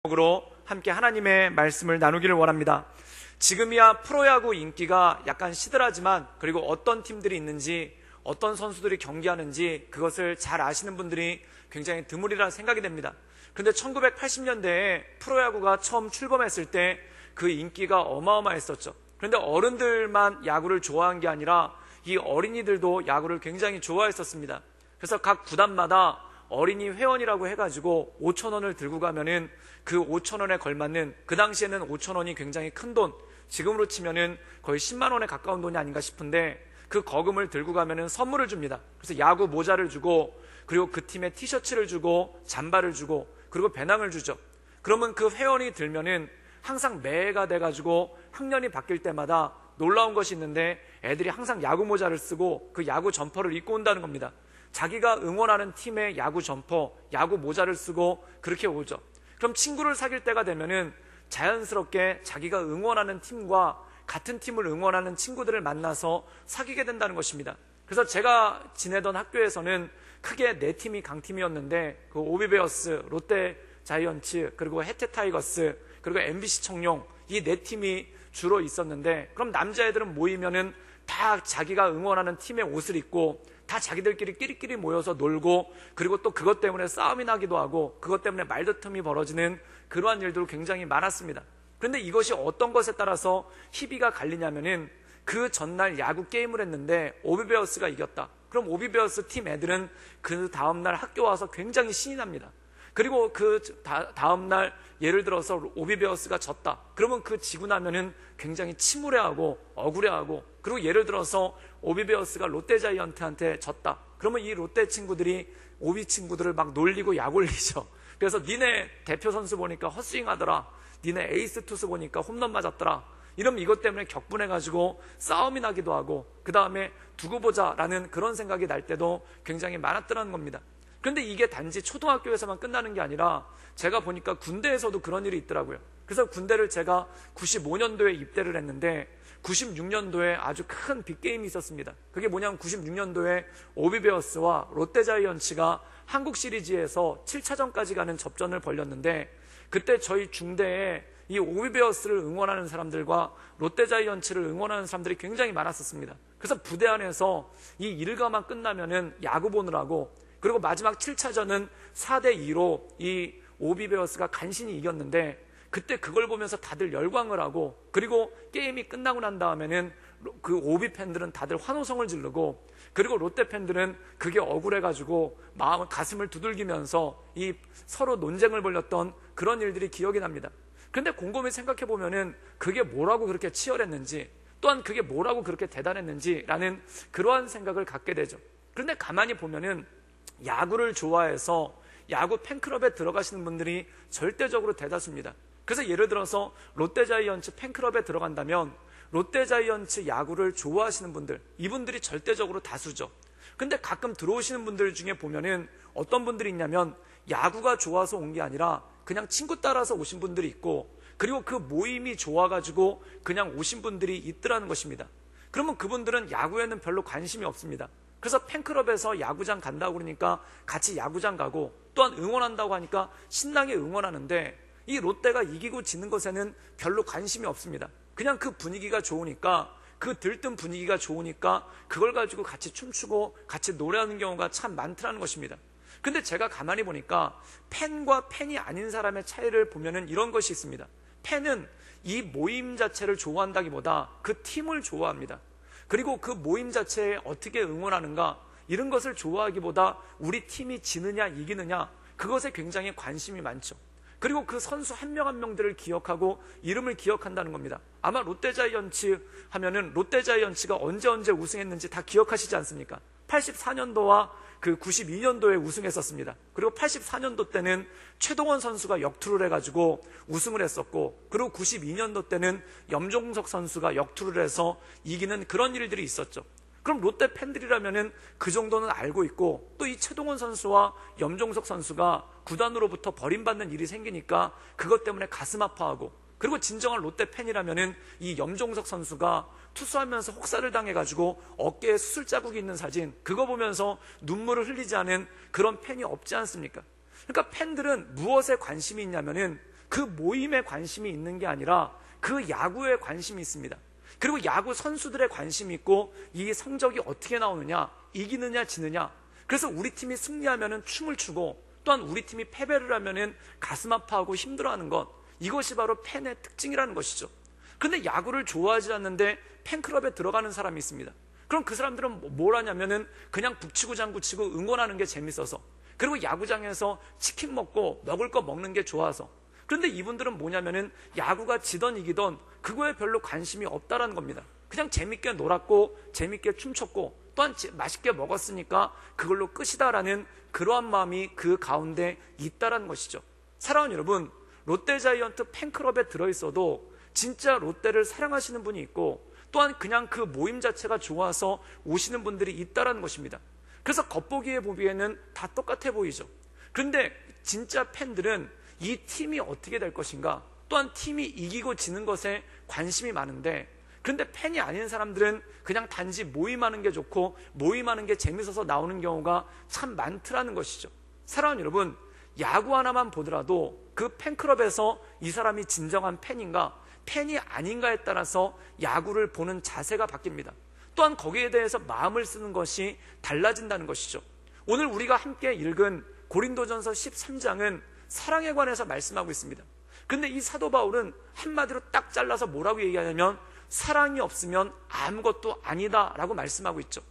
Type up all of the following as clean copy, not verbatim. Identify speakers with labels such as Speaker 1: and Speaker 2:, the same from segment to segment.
Speaker 1: 으로 함께 하나님의 말씀을 나누기를 원합니다. 지금이야 프로야구 인기가 약간 시들하지만, 그리고 어떤 팀들이 있는지, 어떤 선수들이 경기하는지 그것을 잘 아시는 분들이 굉장히 드물이라 생각이 됩니다. 그런데 1980년대에 프로야구가 처음 출범했을 때 그 인기가 어마어마했었죠. 그런데 어른들만 야구를 좋아한 게 아니라 이 어린이들도 야구를 굉장히 좋아했었습니다. 그래서 각 구단마다 어린이 회원이라고 해가지고 5,000원을 들고 가면은 그 5,000원에 걸맞는, 그 당시에는 5,000원이 굉장히 큰 돈, 지금으로 치면은 거의 10만 원에 가까운 돈이 아닌가 싶은데, 그 거금을 들고 가면은 선물을 줍니다. 그래서 야구 모자를 주고, 그리고 그 팀의 티셔츠를 주고, 잠바를 주고, 그리고 배낭을 주죠. 그러면 그 회원이 들면은 항상 매해가 돼가지고 학년이 바뀔 때마다 놀라운 것이 있는데, 애들이 항상 야구 모자를 쓰고 그 야구 점퍼를 입고 온다는 겁니다. 자기가 응원하는 팀의 야구 점퍼, 야구 모자를 쓰고 그렇게 오죠. 그럼 친구를 사귈 때가 되면은 자연스럽게 자기가 응원하는 팀과 같은 팀을 응원하는 친구들을 만나서 사귀게 된다는 것입니다. 그래서 제가 지내던 학교에서는 크게 네 팀이 강팀이었는데, 그 오비베어스, 롯데 자이언츠, 그리고 해태 타이거스, 그리고 MBC 청룡, 이 네 팀이 주로 있었는데, 그럼 남자애들은 모이면은 다 자기가 응원하는 팀의 옷을 입고 다 자기들끼리 끼리끼리 모여서 놀고, 그리고 또 그것 때문에 싸움이 나기도 하고, 그것 때문에 말다툼이 벌어지는 그러한 일도 굉장히 많았습니다. 그런데 이것이 어떤 것에 따라서 희비가 갈리냐면은, 그 전날 야구 게임을 했는데 오비베어스가 이겼다. 그럼 오비베어스 팀 애들은 그 다음날 학교 와서 굉장히 신이 납니다. 그리고 그 다음날 예를 들어서 오비베어스가 졌다. 그러면 그 지고 나면은 굉장히 침울해하고 억울해하고, 그리고 예를 들어서 오비베어스가 롯데자이언트한테 졌다. 그러면 이 롯데 친구들이 오비 친구들을 막 놀리고 약올리죠. 그래서 니네 대표 선수 보니까 헛스윙 하더라. 니네 에이스 투수 보니까 홈런 맞았더라. 이러면 이것 때문에 격분해가지고 싸움이 나기도 하고, 그 다음에 두고 보자라는 그런 생각이 날 때도 굉장히 많았더라는 겁니다. 그런데 이게 단지 초등학교에서만 끝나는 게 아니라, 제가 보니까 군대에서도 그런 일이 있더라고요. 그래서 군대를 제가 95년도에 입대를 했는데, 96년도에 아주 큰 빅게임이 있었습니다. 그게 뭐냐면 96년도에 오비베어스와 롯데자이언츠가 한국 시리즈에서 7차전까지 가는 접전을 벌였는데, 그때 저희 중대에 이 오비베어스를 응원하는 사람들과 롯데자이언츠를 응원하는 사람들이 굉장히 많았었습니다. 그래서 부대 안에서 이 일과만 끝나면은 야구 보느라고, 그리고 마지막 7차전은 4대2로 이 오비베어스가 간신히 이겼는데, 그때 그걸 보면서 다들 열광을 하고, 그리고 게임이 끝나고 난 다음에는 그 오비 팬들은 다들 환호성을 지르고, 그리고 롯데 팬들은 그게 억울해가지고 가슴을 두들기면서 이 서로 논쟁을 벌였던 그런 일들이 기억이 납니다. 그런데 곰곰이 생각해 보면은 그게 뭐라고 그렇게 치열했는지, 또한 그게 뭐라고 그렇게 대단했는지라는 그러한 생각을 갖게 되죠. 그런데 가만히 보면은 야구를 좋아해서 야구 팬클럽에 들어가시는 분들이 절대적으로 대다수입니다. 그래서 예를 들어서 롯데자이언츠 팬클럽에 들어간다면 롯데자이언츠 야구를 좋아하시는 분들, 이분들이 절대적으로 다수죠. 근데 가끔 들어오시는 분들 중에 보면은 어떤 분들이 있냐면, 야구가 좋아서 온 게 아니라 그냥 친구 따라서 오신 분들이 있고, 그리고 그 모임이 좋아가지고 그냥 오신 분들이 있더라는 것입니다. 그러면 그분들은 야구에는 별로 관심이 없습니다. 그래서 팬클럽에서 야구장 간다고 그러니까 같이 야구장 가고, 또한 응원한다고 하니까 신나게 응원하는데, 이 롯데가 이기고 지는 것에는 별로 관심이 없습니다. 그냥 그 분위기가 좋으니까, 그 들뜬 분위기가 좋으니까 그걸 가지고 같이 춤추고 같이 노래하는 경우가 참 많더라는 것입니다. 근데 제가 가만히 보니까 팬과 팬이 아닌 사람의 차이를 보면은 이런 것이 있습니다. 팬은 이 모임 자체를 좋아한다기보다 그 팀을 좋아합니다. 그리고 그 모임 자체에 어떻게 응원하는가, 이런 것을 좋아하기보다 우리 팀이 지느냐 이기느냐, 그것에 굉장히 관심이 많죠. 그리고 그 선수 한 명 한 명들을 기억하고 이름을 기억한다는 겁니다. 아마 롯데자이언츠 하면은 롯데자이언츠가 언제 우승했는지 다 기억하시지 않습니까? 84년도와 그 92년도에 우승했었습니다. 그리고 84년도 때는 최동원 선수가 역투를 해가지고 우승을 했었고, 그리고 92년도 때는 염종석 선수가 역투를 해서 이기는 그런 일들이 있었죠. 그럼 롯데 팬들이라면은 그 정도는 알고 있고, 또 이 최동원 선수와 염종석 선수가 구단으로부터 버림받는 일이 생기니까 그것 때문에 가슴 아파하고, 그리고 진정한 롯데 팬이라면은 이 염종석 선수가 투수하면서 혹사를 당해가지고 어깨에 수술 자국이 있는 사진, 그거 보면서 눈물을 흘리지 않은 그런 팬이 없지 않습니까? 그러니까 팬들은 무엇에 관심이 있냐면은 그 모임에 관심이 있는 게 아니라 그 야구에 관심이 있습니다. 그리고 야구 선수들의 관심이 있고 이 성적이 어떻게 나오느냐, 이기느냐 지느냐. 그래서 우리 팀이 승리하면은 춤을 추고 또한 우리 팀이 패배를 하면은 가슴 아파하고 힘들어하는 것, 이것이 바로 팬의 특징이라는 것이죠. 그런데 야구를 좋아하지 않는데 팬클럽에 들어가는 사람이 있습니다. 그럼 그 사람들은 뭘 하냐면은 그냥 북치고 장구치고 응원하는 게 재밌어서, 그리고 야구장에서 치킨 먹고 먹을 거 먹는 게 좋아서. 그런데 이분들은 뭐냐면은 야구가 지던 이기던 그거에 별로 관심이 없다라는 겁니다. 그냥 재밌게 놀았고 재밌게 춤췄고 또한 맛있게 먹었으니까 그걸로 끝이다라는 그러한 마음이 그 가운데 있다라는 것이죠. 사랑하는 여러분, 롯데자이언트 팬클럽에 들어있어도 진짜 롯데를 사랑하시는 분이 있고 또한 그냥 그 모임 자체가 좋아서 오시는 분들이 있다라는 것입니다. 그래서 겉보기에 보기에는 다 똑같아 보이죠. 그런데 진짜 팬들은 이 팀이 어떻게 될 것인가, 또한 팀이 이기고 지는 것에 관심이 많은데, 그런데 팬이 아닌 사람들은 그냥 단지 모임하는 게 좋고 모임하는 게 재밌어서 나오는 경우가 참 많더라는 것이죠. 사랑하는 여러분, 야구 하나만 보더라도 그 팬클럽에서 이 사람이 진정한 팬인가 팬이 아닌가에 따라서 야구를 보는 자세가 바뀝니다. 또한 거기에 대해서 마음을 쓰는 것이 달라진다는 것이죠. 오늘 우리가 함께 읽은 고린도전서 13장은 사랑에 관해서 말씀하고 있습니다. 근데 이 사도 바울은 한마디로 딱 잘라서 뭐라고 얘기하냐면 사랑이 없으면 아무것도 아니다 라고 말씀하고 있죠.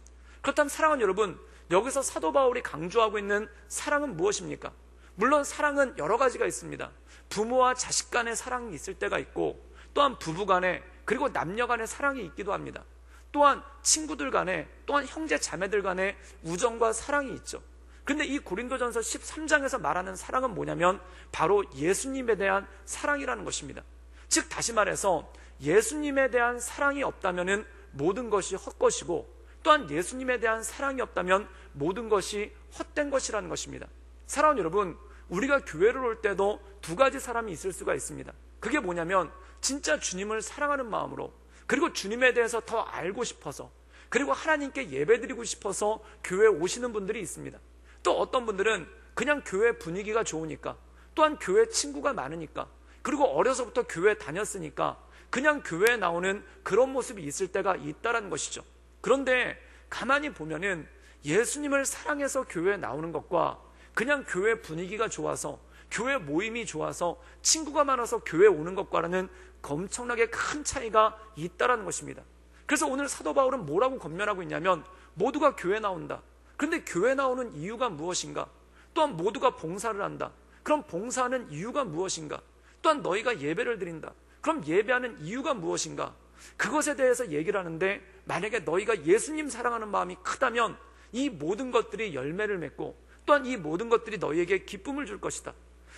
Speaker 1: 그렇다면 사랑하는 여러분, 여기서 사도 바울이 강조하고 있는 사랑은 무엇입니까? 물론 사랑은 여러 가지가 있습니다. 부모와 자식 간의 사랑이 있을 때가 있고, 또한 부부 간에, 그리고 남녀 간의 사랑이 있기도 합니다. 또한 친구들 간에, 또한 형제 자매들 간의 우정과 사랑이 있죠. 근데 이 고린도전서 13장에서 말하는 사랑은 뭐냐면 바로 예수님에 대한 사랑이라는 것입니다. 즉 다시 말해서 예수님에 대한 사랑이 없다면 모든 것이 헛것이고, 또한 예수님에 대한 사랑이 없다면 모든 것이 헛된 것이라는 것입니다. 사랑하는 여러분, 우리가 교회를 올 때도 두 가지 사람이 있을 수가 있습니다. 그게 뭐냐면 진짜 주님을 사랑하는 마음으로, 그리고 주님에 대해서 더 알고 싶어서, 그리고 하나님께 예배드리고 싶어서 교회에 오시는 분들이 있습니다. 또 어떤 분들은 그냥 교회 분위기가 좋으니까, 또한 교회 친구가 많으니까, 그리고 어려서부터 교회 다녔으니까 그냥 교회에 나오는 그런 모습이 있을 때가 있다는 것이죠. 그런데 가만히 보면은 예수님을 사랑해서 교회에 나오는 것과 그냥 교회 분위기가 좋아서, 교회 모임이 좋아서, 친구가 많아서 교회에 오는 것과는 엄청나게 큰 차이가 있다는 것입니다. 그래서 오늘 사도 바울은 뭐라고 권면하고 있냐면 모두가 교회 나온다. 그런데 교회 나오는 이유가 무엇인가? 또한 모두가 봉사를 한다. 그럼 봉사하는 이유가 무엇인가? 또한 너희가 예배를 드린다. 그럼 예배하는 이유가 무엇인가? 그것에 대해서 얘기를 하는데, 만약에 너희가 예수님 사랑하는 마음이 크다면 이 모든 것들이 열매를 맺고 또한 이 모든 것들이 너희에게 기쁨을 줄 것이다.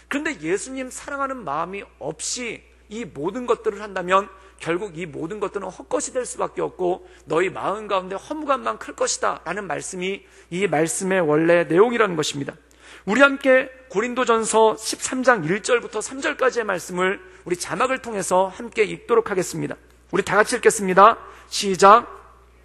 Speaker 1: 그런데 예수님 사랑하는 마음이 없이 이 모든 것들을 한다면 결국 이 모든 것들은 헛것이 될 수밖에 없고 너희 마음 가운데 허무감만 클 것이다 라는 말씀이 이 말씀의 원래 내용이라는 것입니다. 우리 함께 고린도전서 13장 1절부터 3절까지의 말씀을 우리 자막을 통해서 함께 읽도록 하겠습니다. 우리 다 같이 읽겠습니다. 시작.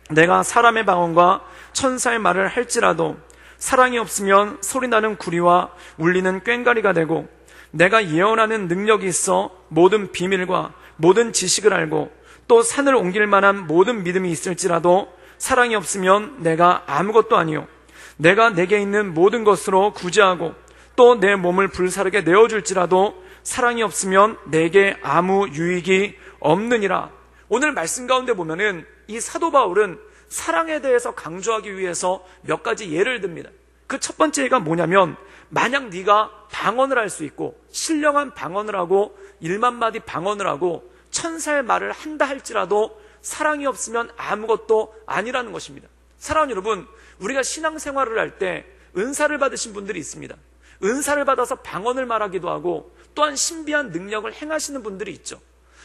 Speaker 1: 내가 사람의 방언과 천사의 말을 할지라도 사랑이 없으면 소리나는 구리와 울리는 꽹과리가 되고, 내가 예언하는 능력이 있어 모든 비밀과 모든 지식을 알고 또 산을 옮길 만한 모든 믿음이 있을지라도 사랑이 없으면 내가 아무것도 아니요, 내가 내게 있는 모든 것으로 구제하고 또 내 몸을 불사르게 내어줄지라도 사랑이 없으면 내게 아무 유익이 없느니라. 오늘 말씀 가운데 보면은 이 사도 바울은 사랑에 대해서 강조하기 위해서 몇 가지 예를 듭니다. 그 첫 번째가 뭐냐면, 만약 네가 방언을 할 수 있고 신령한 방언을 하고 1만 마디 방언을 하고 천사의 말을 한다 할지라도 사랑이 없으면 아무것도 아니라는 것입니다. 사랑하는 여러분, 우리가 신앙생활을 할 때 은사를 받으신 분들이 있습니다. 은사를 받아서 방언을 말하기도 하고 또한 신비한 능력을 행하시는 분들이 있죠.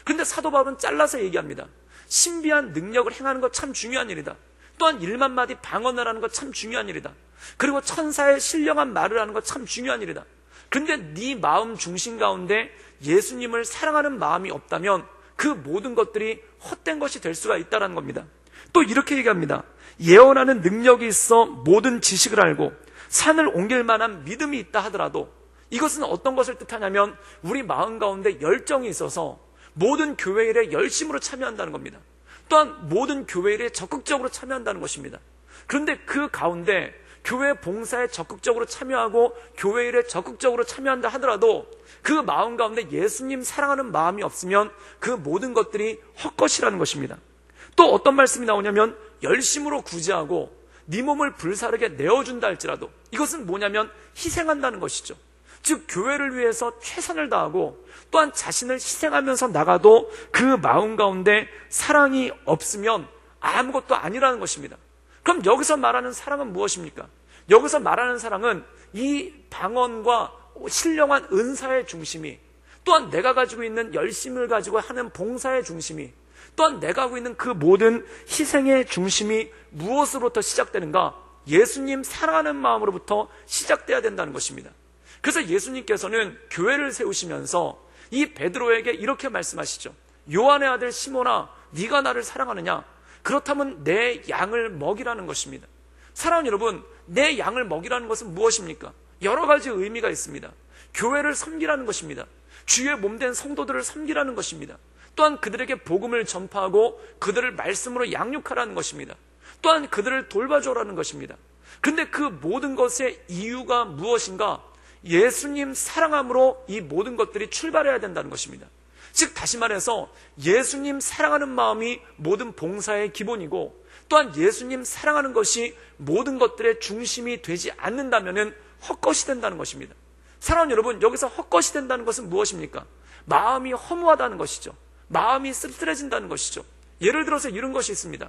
Speaker 1: 그런데 사도 바울은 잘라서 얘기합니다. 신비한 능력을 행하는 것 참 중요한 일이다. 또한 1만 마디 방언을 하는 것 참 중요한 일이다. 그리고 천사의 신령한 말을 하는 것 참 중요한 일이다. 그런데 네 마음 중심 가운데 예수님을 사랑하는 마음이 없다면 그 모든 것들이 헛된 것이 될 수가 있다는 겁니다. 또 이렇게 얘기합니다. 예언하는 능력이 있어 모든 지식을 알고 산을 옮길 만한 믿음이 있다 하더라도, 이것은 어떤 것을 뜻하냐면 우리 마음 가운데 열정이 있어서 모든 교회 일에 열심으로 참여한다는 겁니다. 또한 모든 교회 일에 적극적으로 참여한다는 것입니다. 그런데 그 가운데 교회 봉사에 적극적으로 참여하고 교회 일에 적극적으로 참여한다 하더라도 그 마음 가운데 예수님 사랑하는 마음이 없으면 그 모든 것들이 헛것이라는 것입니다. 또 어떤 말씀이 나오냐면 열심으로 구제하고 네 몸을 불사르게 내어준다 할지라도 이것은 뭐냐면 희생한다는 것이죠. 즉 교회를 위해서 최선을 다하고 또한 자신을 희생하면서 나가도 그 마음 가운데 사랑이 없으면 아무것도 아니라는 것입니다. 그럼 여기서 말하는 사랑은 무엇입니까? 여기서 말하는 사랑은 이 방언과 신령한 은사의 중심이, 또한 내가 가지고 있는 열심을 가지고 하는 봉사의 중심이, 또한 내가 하고 있는 그 모든 희생의 중심이 무엇으로부터 시작되는가? 예수님 사랑하는 마음으로부터 시작돼야 된다는 것입니다. 그래서 예수님께서는 교회를 세우시면서 이 베드로에게 이렇게 말씀하시죠. 요한의 아들 시몬아, 네가 나를 사랑하느냐? 그렇다면 내 양을 먹이라는 것입니다. 사랑하는 여러분, 내 양을 먹이라는 것은 무엇입니까? 여러 가지 의미가 있습니다. 교회를 섬기라는 것입니다. 주의 몸된 성도들을 섬기라는 것입니다. 또한 그들에게 복음을 전파하고 그들을 말씀으로 양육하라는 것입니다. 또한 그들을 돌봐줘라는 것입니다. 그런데 그 모든 것의 이유가 무엇인가? 예수님 사랑함으로 이 모든 것들이 출발해야 된다는 것입니다. 즉 다시 말해서 예수님 사랑하는 마음이 모든 봉사의 기본이고, 또한 예수님 사랑하는 것이 모든 것들의 중심이 되지 않는다면 헛것이 된다는 것입니다. 사랑하는 여러분, 여기서 헛것이 된다는 것은 무엇입니까? 마음이 허무하다는 것이죠. 마음이 씁쓸해진다는 것이죠. 예를 들어서 이런 것이 있습니다.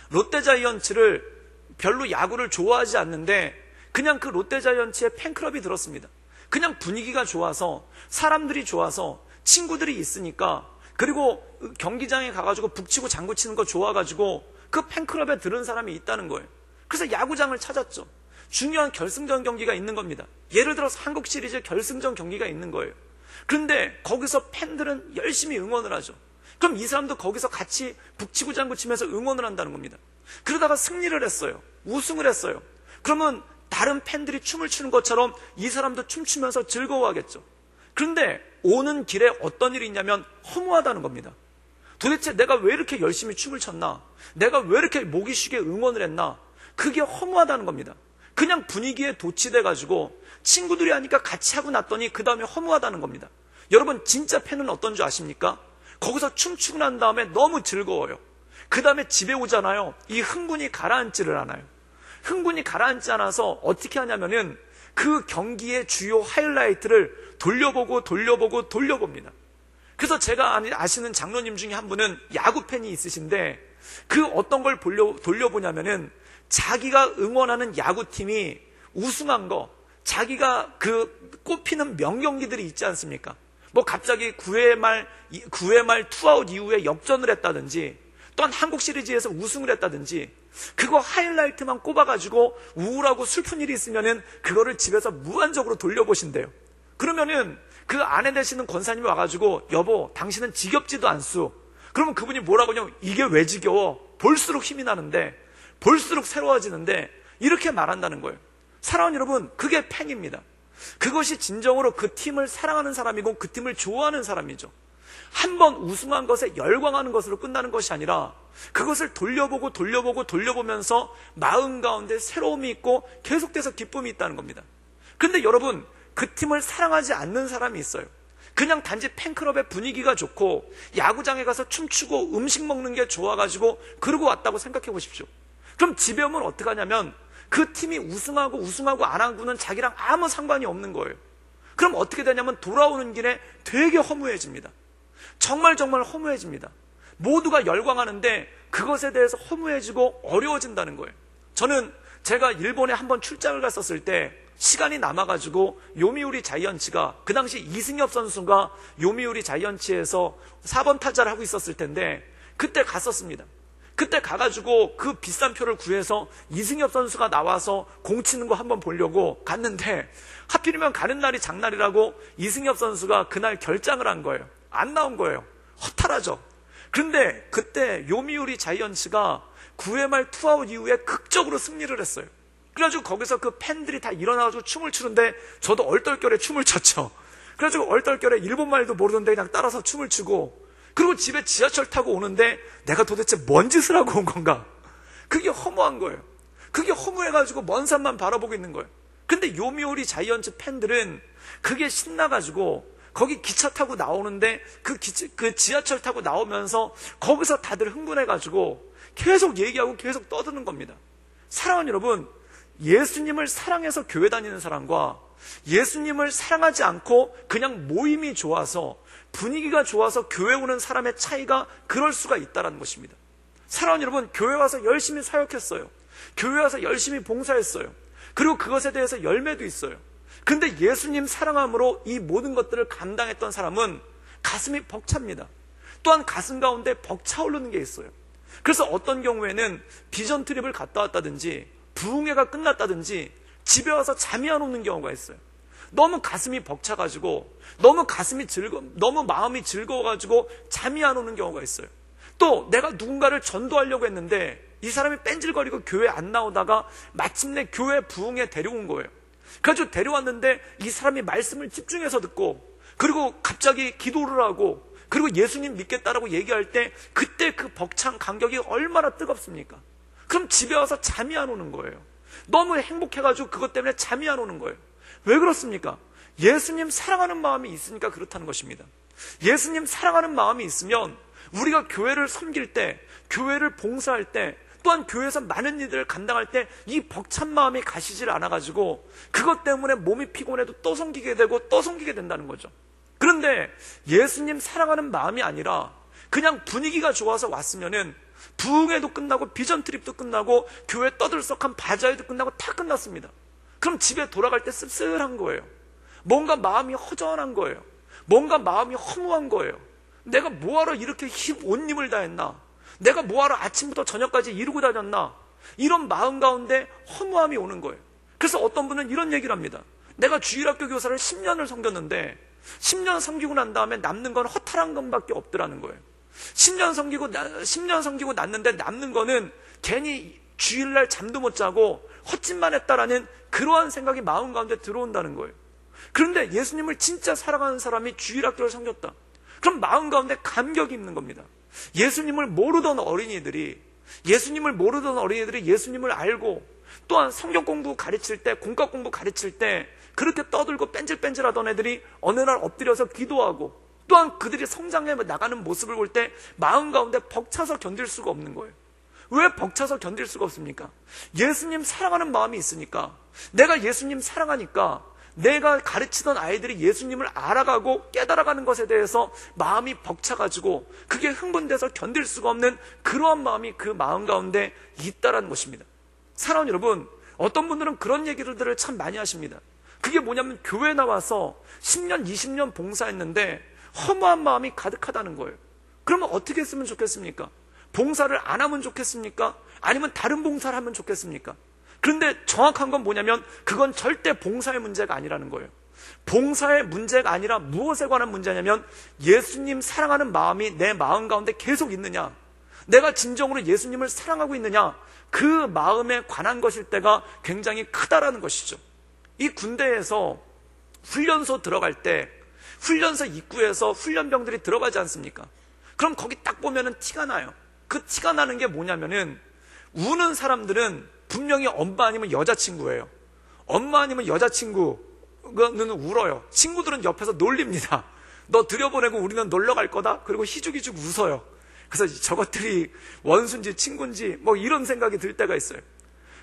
Speaker 1: 롯데자이언츠를 별로 야구를 좋아하지 않는데 그냥 그 롯데자이언츠의 팬클럽이 들었습니다. 그냥 분위기가 좋아서, 사람들이 좋아서, 친구들이 있으니까, 그리고 경기장에 가가지고 북치고 장구치는 거 좋아가지고 그 팬클럽에 들은 사람이 있다는 거예요. 그래서 야구장을 찾았죠. 중요한 결승전 경기가 있는 겁니다. 예를 들어서 한국 시리즈 결승전 경기가 있는 거예요. 그런데 거기서 팬들은 열심히 응원을 하죠. 그럼 이 사람도 거기서 같이 북치고 장구치면서 응원을 한다는 겁니다. 그러다가 승리를 했어요. 우승을 했어요. 그러면 다른 팬들이 춤을 추는 것처럼 이 사람도 춤추면서 즐거워하겠죠. 그런데 오는 길에 어떤 일이 있냐면 허무하다는 겁니다. 도대체 내가 왜 이렇게 열심히 춤을 췄나? 내가 왜 이렇게 목이 쉬게 응원을 했나? 그게 허무하다는 겁니다. 그냥 분위기에 도취돼가지고 친구들이 하니까 같이 하고 났더니 그 다음에 허무하다는 겁니다. 여러분, 진짜 팬은 어떤 줄 아십니까? 거기서 춤추고 난 다음에 너무 즐거워요. 그 다음에 집에 오잖아요. 이 흥분이 가라앉지를 않아요. 흥분이 가라앉지 않아서 어떻게 하냐면은 그 경기의 주요 하이라이트를 돌려봅니다. 그래서 제가 아시는 장로님 중에 한 분은 야구 팬이 있으신데 그 어떤 걸 돌려보냐면은 자기가 응원하는 야구팀이 우승한 거, 자기가 그 꼽히는 명경기들이 있지 않습니까? 뭐 갑자기 9회 말 투아웃 이후에 역전을 했다든지, 또한 한국 시리즈에서 우승을 했다든지, 그거 하이라이트만 꼽아가지고 우울하고 슬픈 일이 있으면은 그거를 집에서 무한적으로 돌려보신대요. 그러면은 그 아내 되시는 권사님이 와가지고, 여보, 당신은 지겹지도 않소. 그러면 그분이 뭐라고 하냐면, 이게 왜 지겨워? 볼수록 힘이 나는데, 볼수록 새로워지는데, 이렇게 말한다는 거예요. 사랑하는 여러분, 그게 팬입니다. 그것이 진정으로 그 팀을 사랑하는 사람이고 그 팀을 좋아하는 사람이죠. 한번 우승한 것에 열광하는 것으로 끝나는 것이 아니라 그것을 돌려보면서 마음 가운데 새로움이 있고 계속돼서 기쁨이 있다는 겁니다. 그런데 여러분, 그 팀을 사랑하지 않는 사람이 있어요. 그냥 단지 팬클럽의 분위기가 좋고 야구장에 가서 춤추고 음식 먹는 게 좋아가지고 그러고 왔다고 생각해 보십시오. 그럼 집에 오면 어떡하냐면 그 팀이 우승하고 안 하고는 자기랑 아무 상관이 없는 거예요. 그럼 어떻게 되냐면 돌아오는 길에 되게 허무해집니다. 정말 허무해집니다. 모두가 열광하는데 그것에 대해서 허무해지고 어려워진다는 거예요. 저는 제가 일본에 한번 출장을 갔었을 때 시간이 남아가지고 요미우리 자이언츠가, 그 당시 이승엽 선수가 요미우리 자이언츠에서 4번 타자를 하고 있었을 텐데 그때 갔었습니다. 그때 가가지고 그 비싼 표를 구해서 이승엽 선수가 나와서 공 치는 거 한번 보려고 갔는데 하필이면 가는 날이 장날이라고 이승엽 선수가 그날 결장을 한 거예요. 안 나온 거예요. 허탈하죠. 그런데 그때 요미우리 자이언츠가 9회 말 투아웃 이후에 극적으로 승리를 했어요. 그래가지고 거기서 그 팬들이 다 일어나가지고 춤을 추는데 저도 얼떨결에 춤을 췄죠. 그래가지고 얼떨결에 일본말도 모르는데 그냥 따라서 춤을 추고, 그리고 집에 지하철 타고 오는데 내가 도대체 뭔 짓을 하고 온 건가? 그게 허무한 거예요. 그게 허무해가지고 먼 산만 바라보고 있는 거예요. 근데 요미우리 자이언츠 팬들은 그게 신나가지고 거기 기차 타고 나오는데 그 지하철 타고 나오면서 거기서 다들 흥분해가지고 계속 얘기하고 계속 떠드는 겁니다. 사랑하는 여러분, 예수님을 사랑해서 교회 다니는 사람과 예수님을 사랑하지 않고 그냥 모임이 좋아서 분위기가 좋아서 교회 오는 사람의 차이가 그럴 수가 있다는 것입니다. 사랑하는 여러분, 교회 와서 열심히 사역했어요. 교회 와서 열심히 봉사했어요. 그리고 그것에 대해서 열매도 있어요. 근데 예수님 사랑함으로 이 모든 것들을 감당했던 사람은 가슴이 벅찹니다. 또한 가슴 가운데 벅차오르는 게 있어요. 그래서 어떤 경우에는 비전 트립을 갔다 왔다든지 부흥회가 끝났다든지 집에 와서 잠이 안 오는 경우가 있어요. 너무 가슴이 벅차가지고 너무 마음이 즐거워가지고 잠이 안 오는 경우가 있어요. 또 내가 누군가를 전도하려고 했는데 이 사람이 뺀질거리고 교회 안 나오다가 마침내 교회 부흥회 데려온 거예요. 그래가지고 데려왔는데 이 사람이 말씀을 집중해서 듣고, 그리고 갑자기 기도를 하고, 그리고 예수님 믿겠다라고 얘기할 때 그때 그 벅찬 감격이 얼마나 뜨겁습니까? 그럼 집에 와서 잠이 안 오는 거예요. 너무 행복해가지고 그것 때문에 잠이 안 오는 거예요. 왜 그렇습니까? 예수님 사랑하는 마음이 있으니까 그렇다는 것입니다. 예수님 사랑하는 마음이 있으면 우리가 교회를 섬길 때, 교회를 봉사할 때, 또한 교회에서 많은 일들을 감당할 때 이 벅찬 마음이 가시질 않아가지고 그것 때문에 몸이 피곤해도 또 섬기게 되고 또 섬기게 된다는 거죠. 그런데 예수님 사랑하는 마음이 아니라 그냥 분위기가 좋아서 왔으면은 부흥회도 끝나고 비전 트립도 끝나고 교회 떠들썩한 바자회도 끝나고 다 끝났습니다. 그럼 집에 돌아갈 때 씁쓸한 거예요. 뭔가 마음이 허전한 거예요. 뭔가 마음이 허무한 거예요. 내가 뭐하러 이렇게 온 힘을 다했나? 내가 뭐하러 아침부터 저녁까지 이루고 다녔나? 이런 마음 가운데 허무함이 오는 거예요. 그래서 어떤 분은 이런 얘기를 합니다. 내가 주일학교 교사를 10년을 섬겼는데 10년 섬기고 난 다음에 남는 건 허탈한 것밖에 없더라는 거예요. 10년 섬기고 났는데 남는 거는 괜히 주일날 잠도 못 자고 헛짓만 했다라는 그러한 생각이 마음 가운데 들어온다는 거예요. 그런데 예수님을 진짜 사랑하는 사람이 주일학교를 섬겼다. 그럼 마음 가운데 감격이 있는 겁니다. 예수님을 모르던 어린이들이 예수님을 알고, 또한 성경 공부 가르칠 때, 공과 공부 가르칠 때 그렇게 떠들고 뺀질뺀질하던 애들이 어느 날 엎드려서 기도하고, 또한 그들이 성장해 나가는 모습을 볼 때 마음 가운데 벅차서 견딜 수가 없는 거예요. 왜 벅차서 견딜 수가 없습니까? 예수님 사랑하는 마음이 있으니까, 내가 예수님 사랑하니까 내가 가르치던 아이들이 예수님을 알아가고 깨달아가는 것에 대해서 마음이 벅차가지고 그게 흥분돼서 견딜 수가 없는 그러한 마음이 그 마음 가운데 있다라는 것입니다. 사랑하는 여러분, 어떤 분들은 그런 얘기들을 참 많이 하십니다. 그게 뭐냐면 교회 나와서 10년, 20년 봉사했는데 허무한 마음이 가득하다는 거예요. 그러면 어떻게 했으면 좋겠습니까? 봉사를 안 하면 좋겠습니까? 아니면 다른 봉사를 하면 좋겠습니까? 그런데 정확한 건 뭐냐면 그건 절대 봉사의 문제가 아니라는 거예요. 봉사의 문제가 아니라 무엇에 관한 문제냐면 예수님 사랑하는 마음이 내 마음 가운데 계속 있느냐, 내가 진정으로 예수님을 사랑하고 있느냐, 그 마음에 관한 것일 때가 굉장히 크다라는 것이죠. 이 군대에서 훈련소 들어갈 때 훈련소 입구에서 훈련병들이 들어가지 않습니까? 그럼 거기 딱 보면은 티가 나요. 그 티가 나는 게 뭐냐면은 우는 사람들은 분명히 엄마 아니면 여자친구예요. 엄마 아니면 여자친구는 울어요. 친구들은 옆에서 놀립니다. 너 들여보내고 우리는 놀러 갈 거다? 그리고 희죽희죽 웃어요. 그래서 저것들이 원수인지 친구인지 뭐 이런 생각이 들 때가 있어요.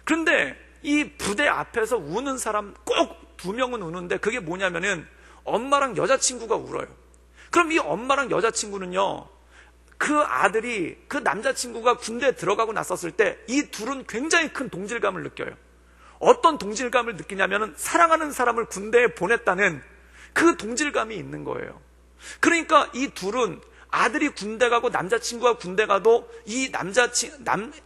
Speaker 1: 그런데 이 부대 앞에서 우는 사람 꼭 2명은 우는데 그게 뭐냐면은 엄마랑 여자친구가 울어요. 그럼 이 엄마랑 여자친구는요, 그 아들이, 그 남자친구가 군대에 들어가고 났었을 때 이 둘은 굉장히 큰 동질감을 느껴요. 어떤 동질감을 느끼냐면 사랑하는 사람을 군대에 보냈다는 그 동질감이 있는 거예요. 그러니까 이 둘은 아들이 군대 가고 남자친구가 군대 가도 이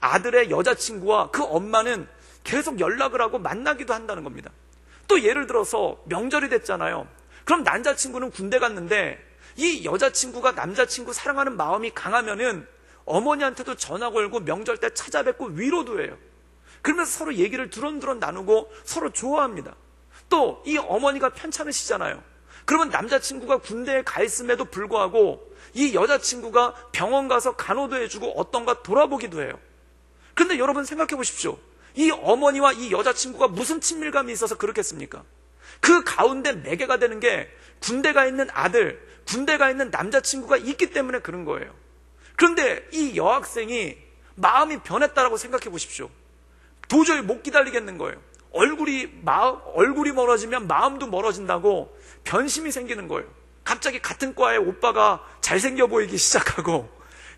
Speaker 1: 아들의 여자친구와 그 엄마는 계속 연락을 하고 만나기도 한다는 겁니다. 또 예를 들어서 명절이 됐잖아요. 그럼 남자친구는 군대 갔는데 이 여자친구가 남자친구 사랑하는 마음이 강하면은 어머니한테도 전화 걸고 명절 때 찾아뵙고 위로도 해요. 그러면서 서로 얘기를 두런두런 나누고 서로 좋아합니다. 또 이 어머니가 편찮으시잖아요. 그러면 남자친구가 군대에 가 있음에도 불구하고 이 여자친구가 병원 가서 간호도 해주고 어떤가 돌아보기도 해요. 그런데 여러분 생각해 보십시오. 이 어머니와 이 여자친구가 무슨 친밀감이 있어서 그렇겠습니까? 그 가운데 매개가 되는 게 군대 가 있는 아들, 군대 가 있는 남자친구가 있기 때문에 그런 거예요. 그런데 이 여학생이 마음이 변했다라고 생각해 보십시오. 도저히 못 기다리겠는 거예요. 얼굴이 멀어지면 마음도 멀어진다고 변심이 생기는 거예요. 갑자기 같은 과의 오빠가 잘생겨 보이기 시작하고,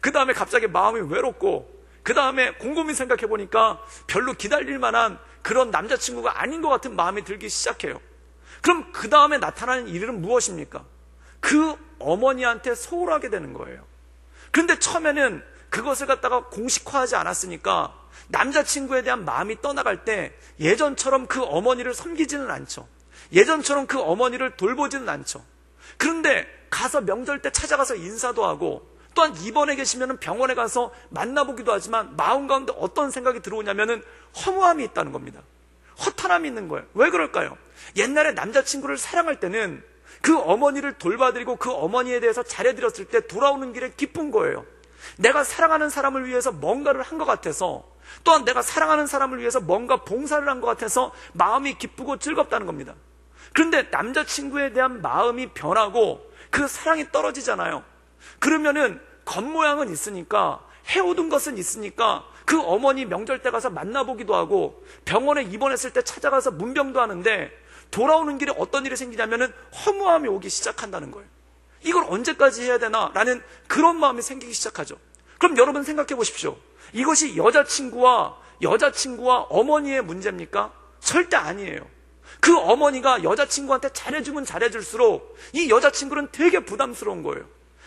Speaker 1: 그 다음에 갑자기 마음이 외롭고, 그 다음에 곰곰이 생각해 보니까 별로 기다릴 만한 그런 남자친구가 아닌 것 같은 마음이 들기 시작해요. 그럼 그 다음에 나타나는 일은 무엇입니까? 그 어머니한테 소홀하게 되는 거예요. 그런데 처음에는 그것을 갖다가 공식화하지 않았으니까 남자친구에 대한 마음이 떠나갈 때 예전처럼 그 어머니를 섬기지는 않죠. 예전처럼 그 어머니를 돌보지는 않죠. 그런데 가서 명절 때 찾아가서 인사도 하고, 또한 입원해 계시면 병원에 가서 만나보기도 하지만 마음 가운데 어떤 생각이 들어오냐면은 허무함이 있다는 겁니다. 허탈함이 있는 거예요. 왜 그럴까요? 옛날에 남자친구를 사랑할 때는 그 어머니를 돌봐드리고 그 어머니에 대해서 잘해드렸을 때 돌아오는 길에 기쁜 거예요. 내가 사랑하는 사람을 위해서 뭔가를 한 것 같아서, 또한 내가 사랑하는 사람을 위해서 뭔가 봉사를 한 것 같아서 마음이 기쁘고 즐겁다는 겁니다. 그런데 남자친구에 대한 마음이 변하고 그 사랑이 떨어지잖아요. 그러면은 겉모양은 있으니까, 해오던 것은 있으니까 그 어머니 명절 때 가서 만나보기도 하고 병원에 입원했을 때 찾아가서 문병도 하는데 돌아오는 길에 어떤 일이 생기냐면은 허무함이 오기 시작한다는 거예요. 이걸 언제까지 해야 되나 라는 그런 마음이 생기기 시작하죠. 그럼 여러분 생각해 보십시오. 이것이 여자친구와 어머니의 문제입니까? 절대 아니에요. 그 어머니가 여자친구한테 잘해주면 잘해줄수록 이 여자친구는 되게 부담스러운 거예요.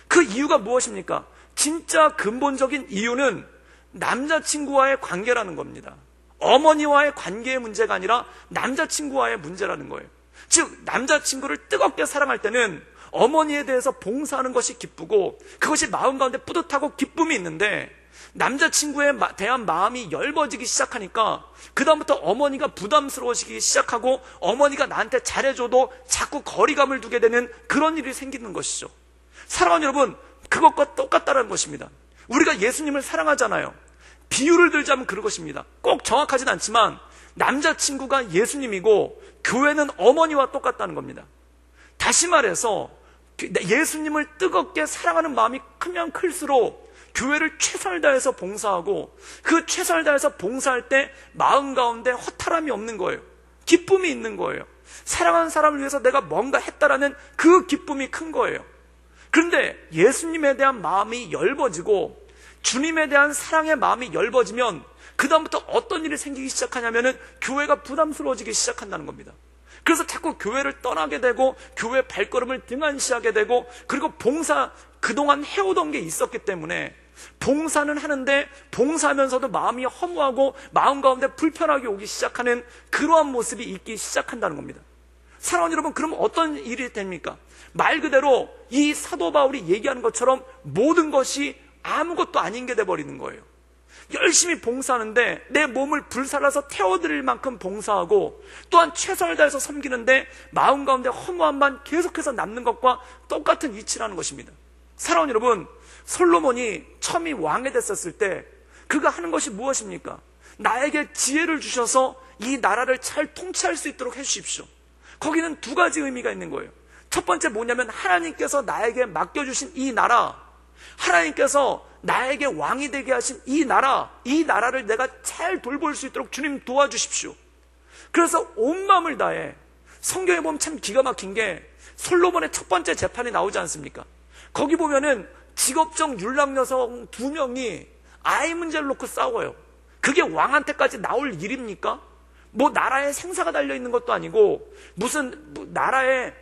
Speaker 1: 그 이유가 무엇입니까? 진짜 근본적인 이유는 남자친구와의 관계라는 겁니다. 어머니와의 관계의 문제가 아니라 남자친구와의 문제라는 거예요. 즉 남자친구를 뜨겁게 사랑할 때는 어머니에 대해서 봉사하는 것이 기쁘고 그것이 마음 가운데 뿌듯하고 기쁨이 있는데, 남자친구에 대한 마음이 엷어지기 시작하니까 그 다음부터 어머니가 부담스러워지기 시작하고 어머니가 나한테 잘해줘도 자꾸 거리감을 두게 되는 그런 일이 생기는 것이죠. 사랑하는 여러분, 그것과 똑같다는 것입니다. 우리가 예수님을 사랑하잖아요. 비유를 들자면 그런 것입니다. 꼭 정확하진 않지만 남자친구가 예수님이고 교회는 어머니와 똑같다는 겁니다. 다시 말해서 예수님을 뜨겁게 사랑하는 마음이 크면 클수록 교회를 최선을 다해서 봉사하고, 그 최선을 다해서 봉사할 때 마음 가운데 허탈함이 없는 거예요. 기쁨이 있는 거예요. 사랑하는 사람을 위해서 내가 뭔가 했다라는 그 기쁨이 큰 거예요. 그런데 예수님에 대한 마음이 엷어지고 주님에 대한 사랑의 마음이 엷어지면 그 다음부터 어떤 일이 생기기 시작하냐면은 교회가 부담스러워지기 시작한다는 겁니다. 그래서 자꾸 교회를 떠나게 되고 교회 발걸음을 등한시하게 되고, 그리고 봉사 그동안 해오던 게 있었기 때문에 봉사는 하는데 봉사하면서도 마음이 허무하고 마음 가운데 불편하게 오기 시작하는 그러한 모습이 있기 시작한다는 겁니다. 사랑하는 여러분, 그럼 어떤 일이 됩니까? 말 그대로 이 사도 바울이 얘기하는 것처럼 모든 것이 아무것도 아닌 게 돼버리는 거예요. 열심히 봉사하는데 내 몸을 불살라서 태워드릴 만큼 봉사하고 또한 최선을 다해서 섬기는데 마음 가운데 허무함만 계속해서 남는 것과 똑같은 이치라는 것입니다. 사랑하는 여러분, 솔로몬이 처음이 왕이 됐었을 때 그가 하는 것이 무엇입니까? 나에게 지혜를 주셔서 이 나라를 잘 통치할 수 있도록 해주십시오. 거기는 두 가지 의미가 있는 거예요. 첫 번째 뭐냐면, 하나님께서 나에게 맡겨주신 이 나라, 하나님께서 나에게 왕이 되게 하신 이 나라를 내가 잘 돌볼 수 있도록 주님 도와주십시오. 그래서 온 마음을 다해, 성경에 보면 참 기가 막힌 게 솔로몬의 첫 번째 재판이 나오지 않습니까? 거기 보면은 직업적 율락 여성 2명이 아이 문제를 놓고 싸워요. 그게 왕한테까지 나올 일입니까? 뭐 나라에 생사가 달려있는 것도 아니고 무슨 나라의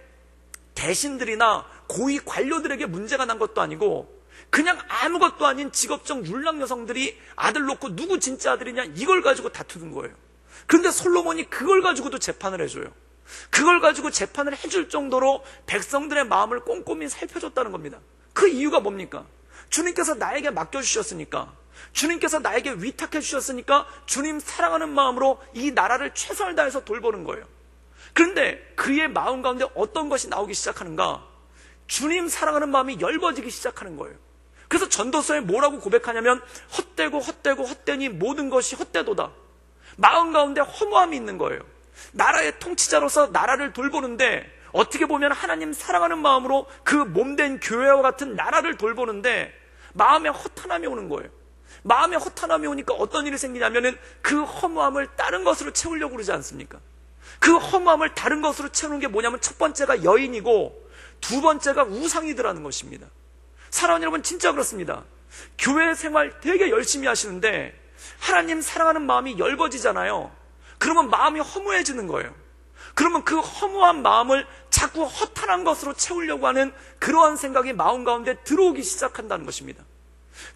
Speaker 1: 대신들이나 고위 관료들에게 문제가 난 것도 아니고 그냥 아무것도 아닌 직업적 율락 여성들이 아들 놓고 누구 진짜 아들이냐 이걸 가지고 다투는 거예요. 그런데 솔로몬이 그걸 가지고도 재판을 해줘요. 그걸 가지고 재판을 해줄 정도로 백성들의 마음을 꼼꼼히 살펴줬다는 겁니다. 그 이유가 뭡니까? 주님께서 나에게 맡겨주셨으니까, 주님께서 나에게 위탁해 주셨으니까 주님 사랑하는 마음으로 이 나라를 최선을 다해서 돌보는 거예요. 그런데 그의 마음 가운데 어떤 것이 나오기 시작하는가? 주님 사랑하는 마음이 열버지기 시작하는 거예요. 그래서 전도서에 뭐라고 고백하냐면 헛되니 모든 것이 헛되도다. 마음 가운데 허무함이 있는 거예요. 나라의 통치자로서 나라를 돌보는데 어떻게 보면 하나님 사랑하는 마음으로 그 몸된 교회와 같은 나라를 돌보는데 마음에 허탄함이 오는 거예요. 마음에 허탄함이 오니까 어떤 일이 생기냐면은 그 허무함을 다른 것으로 채우려고 그러지 않습니까? 그 허무함을 다른 것으로 채우는 게 뭐냐면 첫 번째가 여인이고 두 번째가 우상이더라는 것입니다. 사랑하는 여러분, 진짜 그렇습니다. 교회 생활 되게 열심히 하시는데 하나님 사랑하는 마음이 열버지잖아요. 그러면 마음이 허무해지는 거예요. 그러면 그 허무한 마음을 자꾸 허탄한 것으로 채우려고 하는 그러한 생각이 마음 가운데 들어오기 시작한다는 것입니다.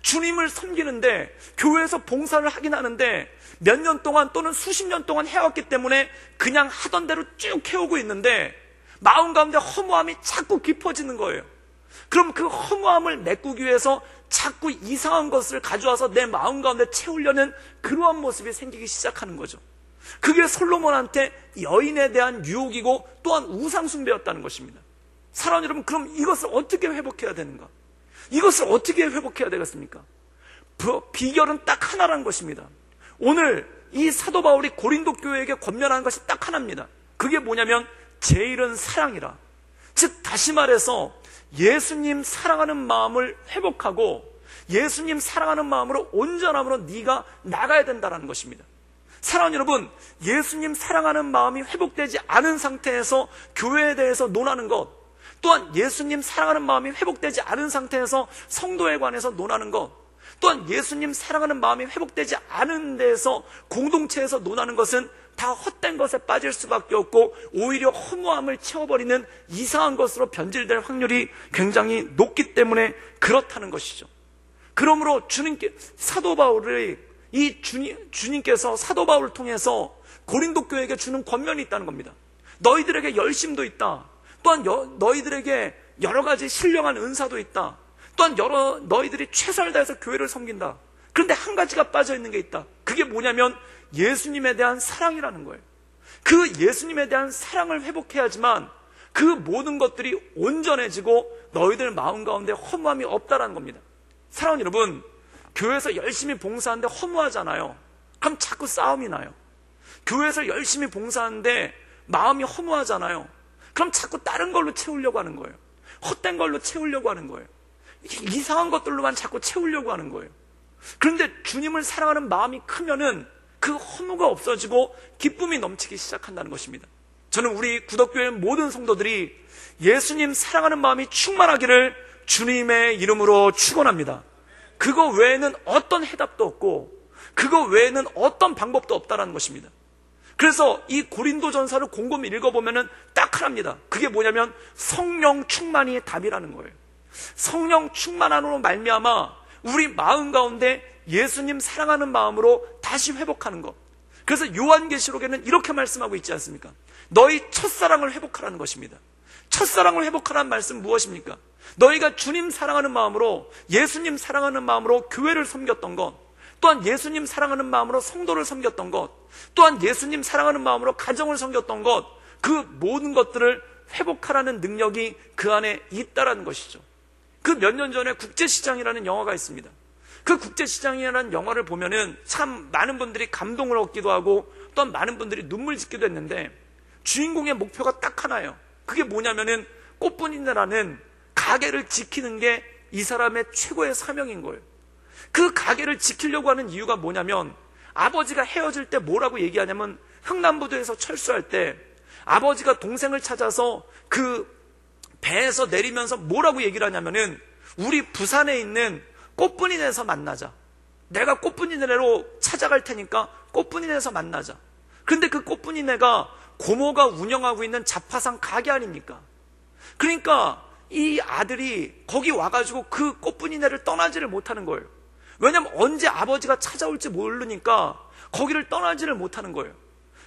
Speaker 1: 주님을 섬기는데 교회에서 봉사를 하긴 하는데 몇 년 동안 또는 수십 년 동안 해왔기 때문에 그냥 하던 대로 쭉 해오고 있는데 마음 가운데 허무함이 자꾸 깊어지는 거예요. 그럼 그 허무함을 메꾸기 위해서 자꾸 이상한 것을 가져와서 내 마음 가운데 채우려는 그러한 모습이 생기기 시작하는 거죠. 그게 솔로몬한테 여인에 대한 유혹이고 또한 우상숭배였다는 것입니다. 사랑하는 여러분, 그럼 이것을 어떻게 회복해야 되는가? 이것을 어떻게 회복해야 되겠습니까? 비결은 딱 하나라는 것입니다. 오늘 이 사도 바울이 고린도 교회에게 권면하는 것이 딱 하나입니다. 그게 뭐냐면 제일은 사랑이라. 즉 다시 말해서 예수님 사랑하는 마음을 회복하고 예수님 사랑하는 마음으로 온전함으로 네가 나가야 된다는 것입니다. 사랑하는 여러분, 예수님 사랑하는 마음이 회복되지 않은 상태에서 교회에 대해서 논하는 것, 또한 예수님 사랑하는 마음이 회복되지 않은 상태에서 성도에 관해서 논하는 것, 또한 예수님 사랑하는 마음이 회복되지 않은 데에서 공동체에서 논하는 것은 다 헛된 것에 빠질 수밖에 없고 오히려 허무함을 채워버리는 이상한 것으로 변질될 확률이 굉장히 높기 때문에 그렇다는 것이죠. 그러므로 사도 바울의 주님께서 사도 바울을 통해서 고린도 교회에게 주는 권면이 있다는 겁니다. 너희들에게 열심도 있다. 또한 너희들에게 여러 가지 신령한 은사도 있다. 또한 너희들이 최선을 다해서 교회를 섬긴다. 그런데 한 가지가 빠져있는 게 있다. 그게 뭐냐면 예수님에 대한 사랑이라는 거예요. 그 예수님에 대한 사랑을 회복해야지만 그 모든 것들이 온전해지고 너희들 마음 가운데 허무함이 없다라는 겁니다. 사랑하는 여러분, 교회에서 열심히 봉사하는데 허무하잖아요. 그럼 자꾸 싸움이 나요. 교회에서 열심히 봉사하는데 마음이 허무하잖아요. 그럼 자꾸 다른 걸로 채우려고 하는 거예요. 헛된 걸로 채우려고 하는 거예요. 이상한 것들로만 자꾸 채우려고 하는 거예요. 그런데 주님을 사랑하는 마음이 크면은 그 허무가 없어지고 기쁨이 넘치기 시작한다는 것입니다. 저는 우리 구덕교회 모든 성도들이 예수님 사랑하는 마음이 충만하기를 주님의 이름으로 축원합니다. 그거 외에는 어떤 해답도 없고 그거 외에는 어떤 방법도 없다는 것입니다. 그래서 이 고린도전서를 곰곰이 읽어보면 딱 하나입니다. 그게 뭐냐면 성령 충만이 답이라는 거예요. 성령 충만함으로 말미암아 우리 마음 가운데 예수님 사랑하는 마음으로 다시 회복하는 것. 그래서 요한계시록에는 이렇게 말씀하고 있지 않습니까? 너희 첫사랑을 회복하라는 것입니다. 첫사랑을 회복하라는 말씀 무엇입니까? 너희가 주님 사랑하는 마음으로 예수님 사랑하는 마음으로 교회를 섬겼던 것, 또한 예수님 사랑하는 마음으로 성도를 섬겼던 것, 또한 예수님 사랑하는 마음으로 가정을 섬겼던 것, 그 모든 것들을 회복하라는 능력이 그 안에 있다라는 것이죠. 그 몇 년 전에 국제시장이라는 영화가 있습니다. 그 국제시장이라는 영화를 보면은 참 많은 분들이 감동을 얻기도 하고 또한 많은 분들이 눈물 짓기도 했는데 주인공의 목표가 딱 하나예요. 그게 뭐냐면은 꽃분이네라는 가게를 지키는 게 이 사람의 최고의 사명인 거예요. 그 가게를 지키려고 하는 이유가 뭐냐면 아버지가 헤어질 때 뭐라고 얘기하냐면 흥남부두에서 철수할 때 아버지가 동생을 찾아서 그 배에서 내리면서 뭐라고 얘기를 하냐면은 우리 부산에 있는 꽃분이네에서 만나자. 내가 꽃분이네로 찾아갈 테니까 꽃분이네에서 만나자. 그런데 그 꽃분이네가 고모가 운영하고 있는 자파상 가게 아닙니까? 그러니까 이 아들이 거기 와가지고 그 꽃분이네를 떠나지를 못하는 거예요. 왜냐면 언제 아버지가 찾아올지 모르니까 거기를 떠나지를 못하는 거예요.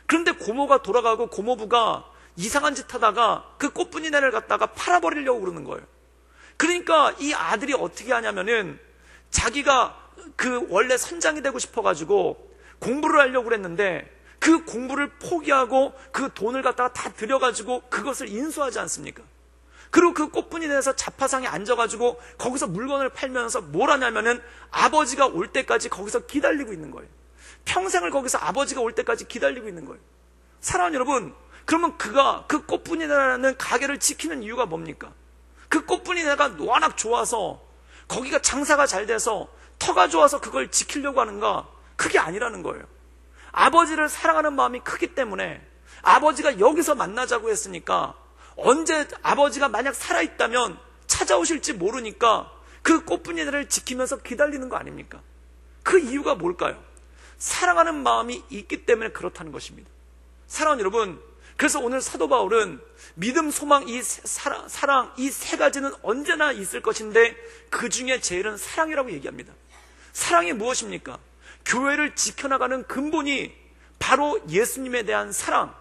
Speaker 1: 그런데 고모가 돌아가고 고모부가 이상한 짓 하다가 그 꽃분이네를 갖다가 팔아버리려고 그러는 거예요. 그러니까 이 아들이 어떻게 하냐면은 자기가 원래 선장이 되고 싶어가지고 공부를 하려고 그랬는데 그 공부를 포기하고 그 돈을 갖다가 다 들여가지고 그것을 인수하지 않습니까? 그리고 그 꽃분이 돼서 자파상에 앉아가지고 거기서 물건을 팔면서 뭘 하냐면은 아버지가 올 때까지 거기서 기다리고 있는 거예요. 평생을 거기서 아버지가 올 때까지 기다리고 있는 거예요. 사랑하는 여러분, 그러면 그가 그 꽃분이라는 가게를 지키는 이유가 뭡니까? 그 꽃분이가 워낙 좋아서 거기가 장사가 잘 돼서 터가 좋아서 그걸 지키려고 하는가? 그게 아니라는 거예요. 아버지를 사랑하는 마음이 크기 때문에 아버지가 여기서 만나자고 했으니까 언제 아버지가 만약 살아있다면 찾아오실지 모르니까 그 꽃분이들을 지키면서 기다리는 거 아닙니까? 그 이유가 뭘까요? 사랑하는 마음이 있기 때문에 그렇다는 것입니다. 사랑하는 여러분, 그래서 오늘 사도 바울은 믿음, 소망, 사랑 이 세 가지는 언제나 있을 것인데 그 중에 제일은 사랑이라고 얘기합니다. 사랑이 무엇입니까? 교회를 지켜나가는 근본이 바로 예수님에 대한 사랑,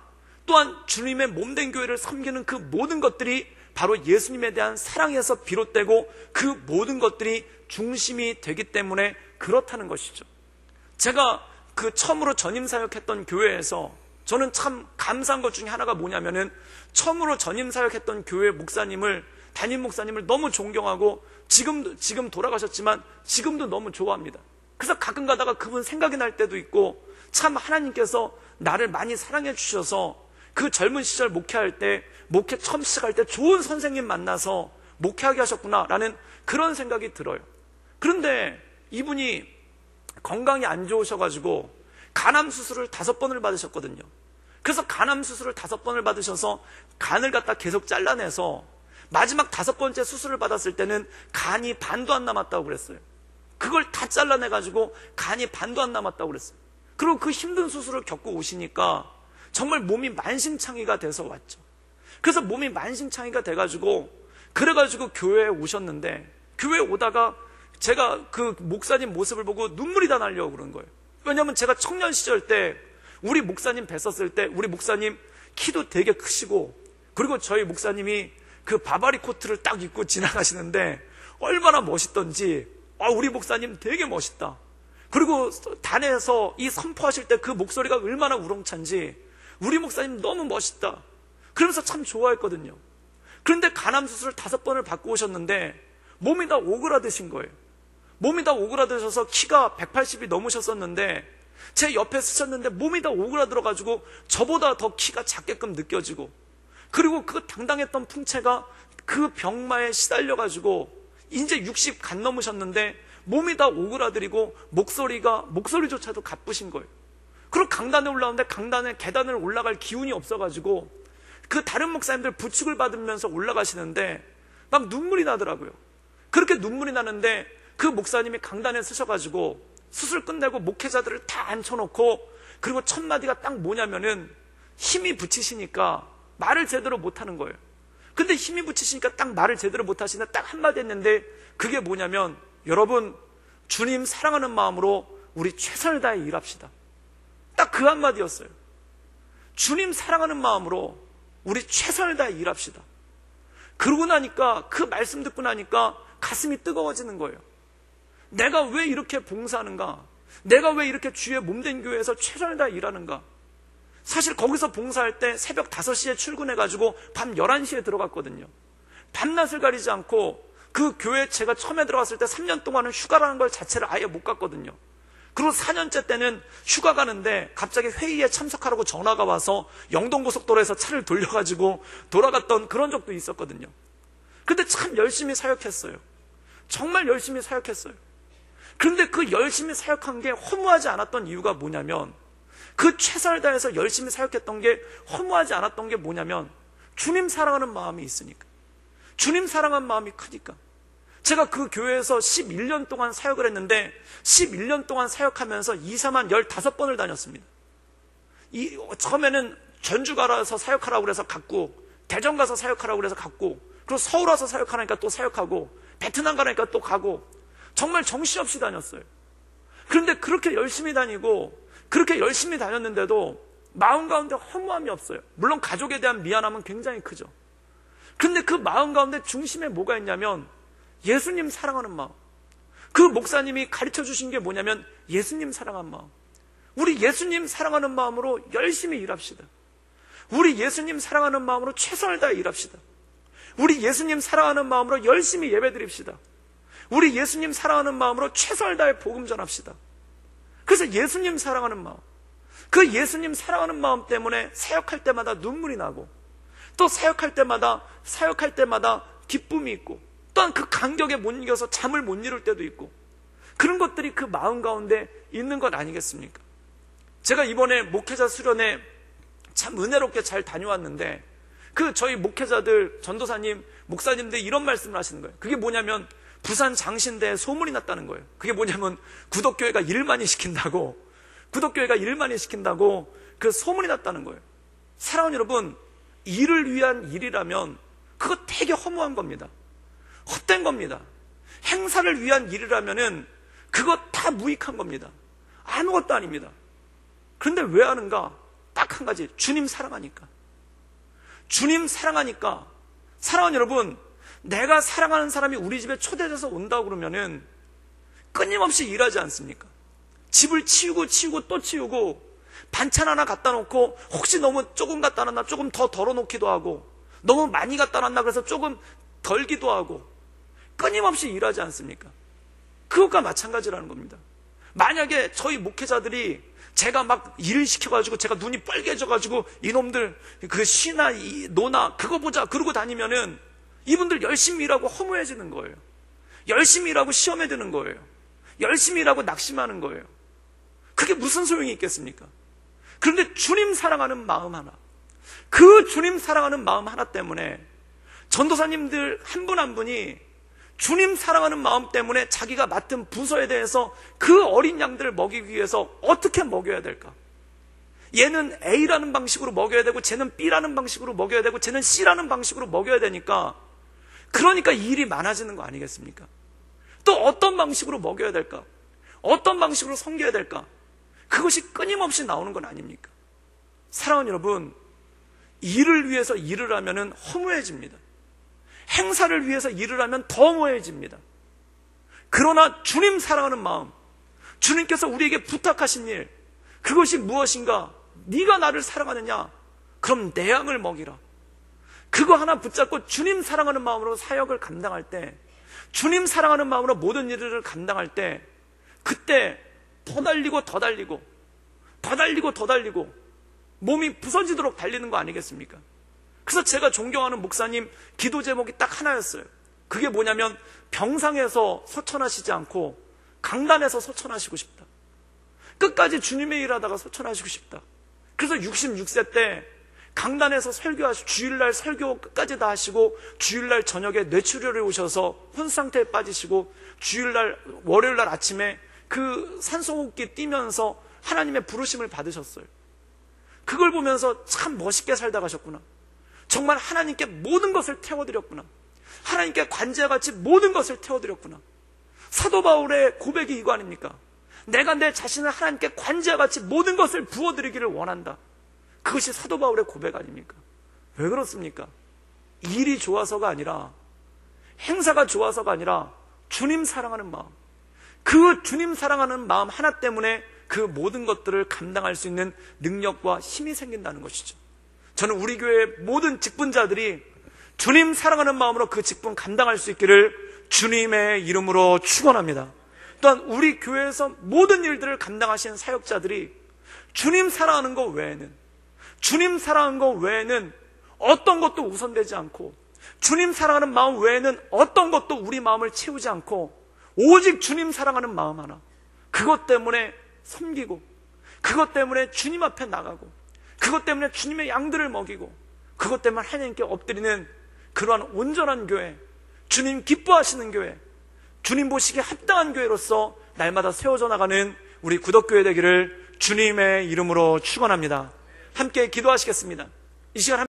Speaker 1: 또한 주님의 몸된 교회를 섬기는 그 모든 것들이 바로 예수님에 대한 사랑에서 비롯되고 그 모든 것들이 중심이 되기 때문에 그렇다는 것이죠. 제가 그 처음으로 전임사역했던 교회에서 저는 참 감사한 것 중에 하나가 뭐냐면은 처음으로 전임사역했던 교회 담임 목사님을 너무 존경하고 지금 돌아가셨지만 지금도 너무 좋아합니다. 그래서 가끔 가다가 그분 생각이 날 때도 있고 참 하나님께서 나를 많이 사랑해 주셔서 그 젊은 시절 목회 처음 시작할 때 좋은 선생님 만나서 목회하게 하셨구나라는 그런 생각이 들어요. 그런데 이분이 건강이 안 좋으셔가지고 간암 수술을 5번을 받으셨거든요. 그래서 간암 수술을 5번을 받으셔서 간을 갖다 계속 잘라내서 마지막 5번째 수술을 받았을 때는 간이 반도 안 남았다고 그랬어요. 그걸 다 잘라내가지고 간이 반도 안 남았다고 그랬어요. 그리고 그 힘든 수술을 겪고 오시니까 정말 몸이 만신창이가 돼서 왔죠. 그래서 몸이 만신창이가 돼가지고 그래가지고 교회에 오셨는데 교회에 오다가 제가 그 목사님 모습을 보고 눈물이 다 나려고 그런 거예요. 왜냐하면 제가 청년 시절 때 우리 목사님 뵀었을 때 우리 목사님 키도 되게 크시고 그리고 저희 목사님이 그 바바리 코트를 딱 입고 지나가시는데 얼마나 멋있던지 우리 목사님 되게 멋있다. 그리고 단에서 이 선포하실 때 그 목소리가 얼마나 우렁찬지 우리 목사님 너무 멋있다. 그러면서 참 좋아했거든요. 그런데 간암 수술을 5번을 받고 오셨는데 몸이 다 오그라드신 거예요. 몸이 다 오그라드셔서 키가 180이 넘으셨었는데 제 옆에 쓰셨는데 몸이 다 오그라들어가지고 저보다 더 키가 작게끔 느껴지고 그리고 그 당당했던 풍채가 그 병마에 시달려가지고 이제 60 간 넘으셨는데 몸이 다 오그라들이고 목소리조차도 가쁘신 거예요. 그리고 강단에 올라오는데 강단에 계단을 올라갈 기운이 없어가지고 그 다른 목사님들 부축을 받으면서 올라가시는데 막 눈물이 나더라고요. 그렇게 눈물이 나는데 그 목사님이 강단에 서셔가지고 수술 끝내고 목회자들을 다 앉혀놓고 그리고 첫 마디가 딱 뭐냐면은 힘이 붙이시니까 말을 제대로 못하는 거예요. 근데 힘이 붙이시니까 딱 말을 제대로 못하시는데 딱 한마디 했는데 그게 뭐냐면 여러분 주님 사랑하는 마음으로 우리 최선을 다해 일합시다. 딱 그 한마디였어요. 주님 사랑하는 마음으로 우리 최선을 다해 일합시다. 그러고 나니까 그 말씀 듣고 나니까 가슴이 뜨거워지는 거예요. 내가 왜 이렇게 봉사하는가? 내가 왜 이렇게 주의 몸된 교회에서 최선을 다해 일하는가? 사실 거기서 봉사할 때 새벽 5시에 출근해가지고 밤 11시에 들어갔거든요. 밤낮을 가리지 않고 그 교회 제가 처음에 들어갔을 때 3년 동안은 휴가라는 걸 자체를 아예 못 갔거든요. 그리고 4년째 때는 휴가 가는데 갑자기 회의에 참석하라고 전화가 와서 영동고속도로에서 차를 돌려가지고 돌아갔던 그런 적도 있었거든요. 근데 참 열심히 사역했어요. 정말 열심히 사역했어요. 그런데 그 열심히 사역한 게 허무하지 않았던 이유가 뭐냐면 그 최선을 다해서 열심히 사역했던 게 허무하지 않았던 게 뭐냐면 주님 사랑하는 마음이 있으니까. 주님 사랑하는 마음이 크니까. 제가 그 교회에서 11년 동안 사역을 했는데 11년 동안 사역하면서 이사만 15번을 다녔습니다. 처음에는 전주 가서 사역하라고 그래서 갔고 대전 가서 사역하라고 그래서 갔고 그리고 서울 와서 사역하니까 또 사역하고 베트남 가니까 또 가고 정말 정신없이 다녔어요. 그런데 그렇게 열심히 다니고 그렇게 열심히 다녔는데도 마음 가운데 허무함이 없어요. 물론 가족에 대한 미안함은 굉장히 크죠. 그런데 그 마음 가운데 중심에 뭐가 있냐면 예수님 사랑하는 마음. 그 목사님이 가르쳐 주신 게 뭐냐면 예수님 사랑한 마음. 우리 예수님 사랑하는 마음으로 열심히 일합시다. 우리 예수님 사랑하는 마음으로 최선을 다해 일합시다. 우리 예수님 사랑하는 마음으로 열심히 예배드립시다. 우리 예수님 사랑하는 마음으로 최선을 다해 복음 전합시다. 그래서 예수님 사랑하는 마음, 그 예수님 사랑하는 마음 때문에 사역할 때마다 눈물이 나고, 또 사역할 때마다 기쁨이 있고, 또한 그 간격에 못 이겨서 잠을 못 이룰 때도 있고, 그런 것들이 그 마음 가운데 있는 것 아니겠습니까? 제가 이번에 목회자 수련회 참 은혜롭게 잘 다녀왔는데, 저희 목회자들, 전도사님, 목사님들 이런 말씀을 하시는 거예요. 그게 뭐냐면 부산 장신대에 소문이 났다는 거예요. 그게 뭐냐면 구덕교회가 일 많이 시킨다고 그 소문이 났다는 거예요. 사랑하는 여러분, 일을 위한 일이라면 그거 되게 허무한 겁니다. 헛된 겁니다. 행사를 위한 일이라면은 그거 다 무익한 겁니다. 아무것도 아닙니다. 그런데 왜 하는가? 딱 한 가지, 주님 사랑하니까. 주님 사랑하니까. 사랑하는 여러분, 내가 사랑하는 사람이 우리 집에 초대돼서 온다고 그러면은 끊임없이 일하지 않습니까? 집을 치우고 또 치우고, 반찬 하나 갖다 놓고 혹시 너무 조금 갖다 놨나 조금 더 덜어놓기도 하고, 너무 많이 갖다 놨나 그래서 조금 덜기도 하고, 끊임없이 일하지 않습니까? 그것과 마찬가지라는 겁니다. 만약에 저희 목회자들이 제가 막 일을 시켜가지고 제가 눈이 빨개져가지고 이놈들 그 시나 노나 그거 보자 그러고 다니면은 이분들 열심히 일하고 허무해지는 거예요. 열심히 일하고 시험에 드는 거예요. 열심히 일하고 낙심하는 거예요. 그게 무슨 소용이 있겠습니까? 그런데 주님 사랑하는 마음 하나, 그 주님 사랑하는 마음 하나 때문에 전도사님들 한 분 한 분이 주님 사랑하는 마음 때문에 자기가 맡은 부서에 대해서 그 어린 양들을 먹이기 위해서 어떻게 먹여야 될까? 얘는 A라는 방식으로 먹여야 되고, 쟤는 B라는 방식으로 먹여야 되고, 쟤는 C라는 방식으로 먹여야 되니까, 그러니까 일이 많아지는 거 아니겠습니까? 또 어떤 방식으로 먹여야 될까? 어떤 방식으로 섬겨야 될까? 그것이 끊임없이 나오는 건 아닙니까? 사랑하는 여러분, 일을 위해서 일을 하면은 허무해집니다. 행사를 위해서 일을 하면 더 허무해집니다. 그러나 주님 사랑하는 마음, 주님께서 우리에게 부탁하신 일, 그것이 무엇인가? 네가 나를 사랑하느냐? 그럼 내 양을 먹이라. 그거 하나 붙잡고 주님 사랑하는 마음으로 사역을 감당할 때, 주님 사랑하는 마음으로 모든 일을 감당할 때, 그때 더 달리고 몸이 부서지도록 달리는 거 아니겠습니까? 그래서 제가 존경하는 목사님 기도 제목이 딱 하나였어요. 그게 뭐냐면 병상에서 소천하시지 않고 강단에서 소천하시고 싶다. 끝까지 주님의 일하다가 소천하시고 싶다. 그래서 66세 때 강단에서 설교하시고, 주일날 설교 끝까지 다 하시고, 주일날 저녁에 뇌출혈이 오셔서 혼상태에 빠지시고, 주일날 월요일날 아침에 그 산소호흡기 뛰면서 하나님의 부르심을 받으셨어요. 그걸 보면서 참 멋있게 살다 가셨구나. 정말 하나님께 모든 것을 태워드렸구나. 하나님께 관제같이 모든 것을 태워드렸구나. 사도 바울의 고백이 이거 아닙니까? 내가 내 자신을 하나님께 관제같이 모든 것을 부어드리기를 원한다. 그것이 사도 바울의 고백 아닙니까? 왜 그렇습니까? 일이 좋아서가 아니라, 행사가 좋아서가 아니라 주님 사랑하는 마음, 그 주님 사랑하는 마음 하나 때문에 그 모든 것들을 감당할 수 있는 능력과 힘이 생긴다는 것이죠. 저는 우리 교회 모든 직분자들이 주님 사랑하는 마음으로 그 직분 감당할 수 있기를 주님의 이름으로 축원합니다. 또한 우리 교회에서 모든 일들을 감당하시는 사역자들이 주님 사랑하는 것 외에는 어떤 것도 우선되지 않고, 주님 사랑하는 마음 외에는 어떤 것도 우리 마음을 채우지 않고, 오직 주님 사랑하는 마음 하나, 그것 때문에 섬기고, 그것 때문에 주님 앞에 나가고, 그것 때문에 주님의 양들을 먹이고, 그것 때문에 하나님께 엎드리는 그러한 온전한 교회, 주님 기뻐하시는 교회, 주님 보시기에 합당한 교회로서 날마다 세워져 나가는 우리 구덕교회 되기를 주님의 이름으로 축원합니다. 함께 기도하시겠습니다. 이 시간